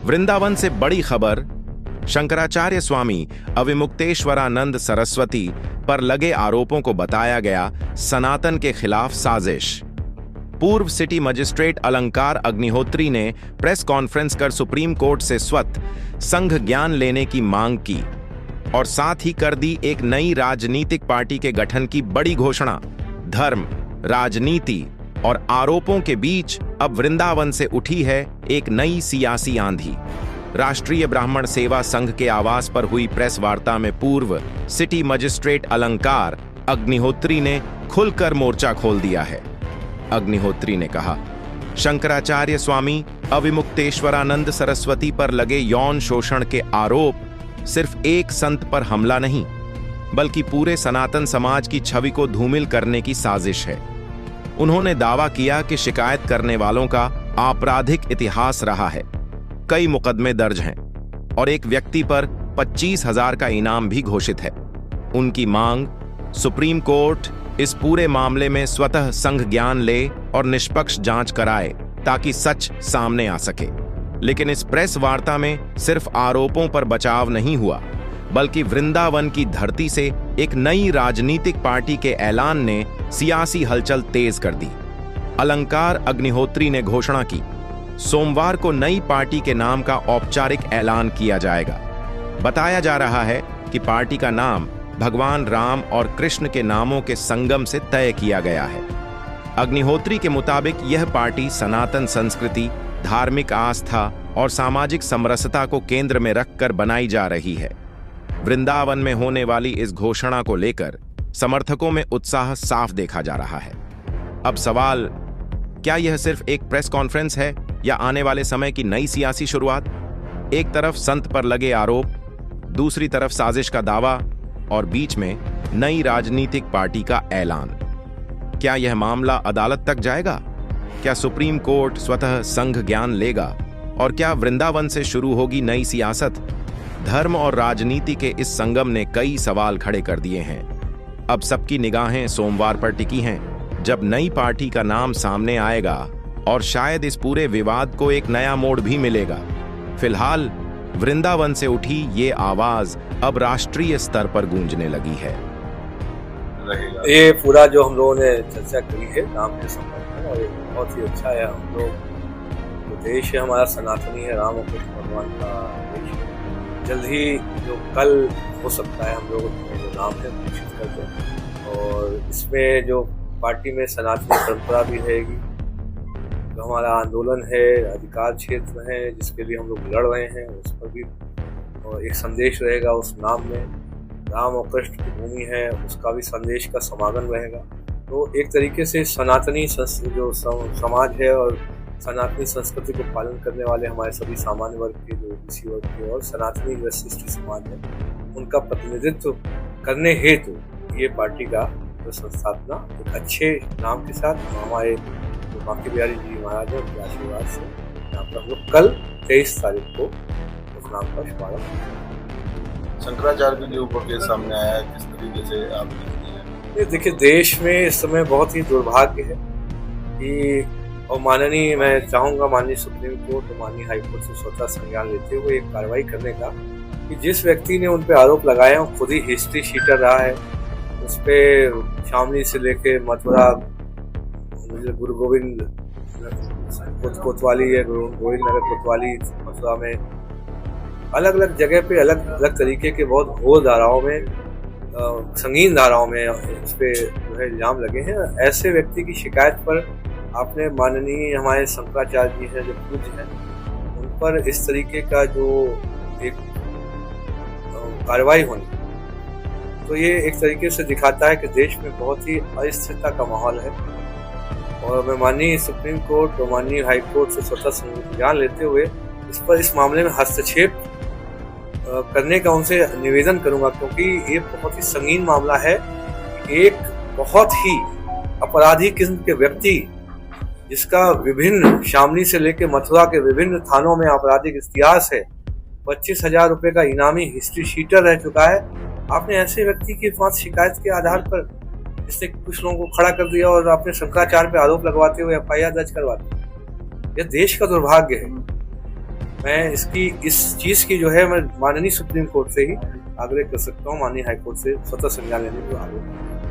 वृंदावन से बड़ी खबर। शंकराचार्य स्वामी अविमुक्तेश्वरानंद सरस्वती पर लगे आरोपों को बताया गया सनातन के खिलाफ साजिश। पूर्व सिटी मजिस्ट्रेट अलंकार अग्निहोत्री ने प्रेस कॉन्फ्रेंस कर सुप्रीम कोर्ट से स्वतः संघ ज्ञान लेने की मांग की और साथ ही कर दी एक नई राजनीतिक पार्टी के गठन की बड़ी घोषणा। धर्म, राजनीति और आरोपों के बीच अब वृंदावन से उठी है एक नई सियासी आंधी। राष्ट्रीय ब्राह्मण सेवा संघ के आवास पर हुई प्रेस वार्ता में पूर्व सिटी मजिस्ट्रेट अलंकार अग्निहोत्री ने खुलकर मोर्चा खोल दिया है। अग्निहोत्री ने कहा, शंकराचार्य स्वामी अविमुक्तेश्वरानंद सरस्वती पर लगे यौन शोषण के आरोप सिर्फ एक संत पर हमला नहीं, बल्कि पूरे सनातन समाज की छवि को धूमिल करने की साजिश है। उन्होंने दावा किया कि शिकायत करने वालों का आपराधिक इतिहास रहा है, कई मुकदमे दर्ज हैं और एक व्यक्ति पर 25,000 का इनाम भी घोषित है। उनकी मांग, सुप्रीम कोर्ट इस पूरे मामले में स्वतः संघ ज्ञान ले और निष्पक्ष जांच कराए ताकि सच सामने आ सके। लेकिन इस प्रेस वार्ता में सिर्फ आरोपों पर बचाव नहीं हुआ, बल्कि वृंदावन की धरती से एक नई राजनीतिक पार्टी के ऐलान ने सियासी हलचल तेज कर दी। अलंकार अग्निहोत्री ने घोषणा की, सोमवार को नई पार्टी के नाम का औपचारिक ऐलान किया जाएगा। बताया जा रहा है कि पार्टी का नाम भगवान राम और कृष्ण के नामों के संगम से तय किया गया है। अग्निहोत्री के मुताबिक यह पार्टी सनातन संस्कृति, धार्मिक आस्था और सामाजिक समरसता को केंद्र में रखकर बनाई जा रही है। वृंदावन में होने वाली इस घोषणा को लेकर समर्थकों में उत्साह साफ देखा जा रहा है। अब सवाल, क्या यह सिर्फ एक प्रेस कॉन्फ्रेंस है या आने वाले समय की नई सियासी शुरुआत? एक तरफ संत पर लगे आरोप, दूसरी तरफ साजिश का दावा और बीच में नई राजनीतिक पार्टी का ऐलान। क्या यह मामला अदालत तक जाएगा? क्या सुप्रीम कोर्ट स्वतः संघ ज्ञान लेगा? और क्या वृंदावन से शुरू होगी नई सियासत? धर्म और राजनीति के इस संगम ने कई सवाल खड़े कर दिए हैं। अब सबकी निगाहें सोमवार पर टिकी हैं, जब नई पार्टी का नाम सामने आएगा और शायद इस पूरे विवाद को एक नया मोड़ भी मिलेगा। फिलहाल वृंदावन से उठी ये आवाज अब राष्ट्रीय स्तर पर गूंजने लगी है। ये पूरा जो हम लोगों ने चर्चा करी है नाम के संबंध में, और बहुत ही अच्छा है। हम लोग जो देश है हमारा सनातनी है, राम और कृष्ण भगवान का देश है। जल्द ही जो कल हो सकता है हम लोग जो नाम है घोषित कर दें, और इसमें जो पार्टी में सनातनी परंपरा भी रहेगी। जो हमारा आंदोलन है, अधिकार क्षेत्र है जिसके लिए हम लोग लड़ रहे हैं, उस पर भी एक संदेश रहेगा। उस नाम में राम और कृष्ण की भूमि है, उसका भी संदेश का समागम रहेगा। तो एक तरीके से सनातनी जो समाज है और सनातनी संस्कृति को पालन करने वाले हमारे सभी सामान्य वर्ग के, जो ओबीसी वर्ग के और सनातनी वैशिष्ट समाज है, उनका प्रतिनिधित्व करने हेतु ये पार्टी का जो संस्थापना एक अच्छे नाम के साथ हमारे जो बांके बिहारी जी महाराज है उनके आशीर्वाद से यहाँ पर हम लोग कल 23 तारीख को उस नाम का शुभारंभ। शंकराचार्य के ऊपर के सामने आया है, किस तरीके से आप देखते हैं? देखिए, देश में इस समय बहुत ही दुर्भाग्य है कि, और माननीय मैं चाहूँगा माननीय सुप्रीम कोर्ट और माननीय हाई कोर्ट से स्वतः संज्ञान लेते हुए एक कार्रवाई करने का कि जिस व्यक्ति ने उन पर आरोप लगाया वो खुद ही हिस्ट्री शीटर रहा है। उस पर शामली से लेके मथुरा, गुरु गोविंद कोतवाली है, गुरु गोविंद नगर कोतवाली, मथुरा में अलग अलग जगह पे अलग अलग तरीके के बहुत घोर धाराओं में, संगीन धाराओं में इस पे जो है इल्जाम लगे हैं। ऐसे व्यक्ति की शिकायत पर आपने माननीय हमारे शंकराचार्य जी हैं जो पूज्य हैं, उन पर इस तरीके का जो एक कार्रवाई होनी, तो ये एक तरीके से दिखाता है कि देश में बहुत ही अस्थिरता का माहौल है। और मैं माननीय सुप्रीम कोर्ट और माननीय हाई कोर्ट से स्वतः संज्ञान लेते हुए इस मामले में हस्तक्षेप करने का उनसे निवेदन करूंगा, क्योंकि ये बहुत ही संगीन मामला है। एक बहुत ही अपराधी किस्म के व्यक्ति जिसका विभिन्न शामली से लेकर मथुरा के विभिन्न थानों में आपराधिक इतिहास है, 25,000 रुपए का इनामी हिस्ट्री शीटर रह चुका है, आपने ऐसे व्यक्ति के पास शिकायत के आधार पर इससे कुछ लोगों को खड़ा कर दिया और आपने शंकराचार्य पे आरोप लगवाते हुए FIR दर्ज करवाते। यह देश का दुर्भाग्य है। मैं इस चीज़ की जो है मैं माननीय सुप्रीम कोर्ट से ही आग्रह कर सकता हूँ, माननीय हाई कोर्ट से स्वतः संज्ञान लेने को आग्रह।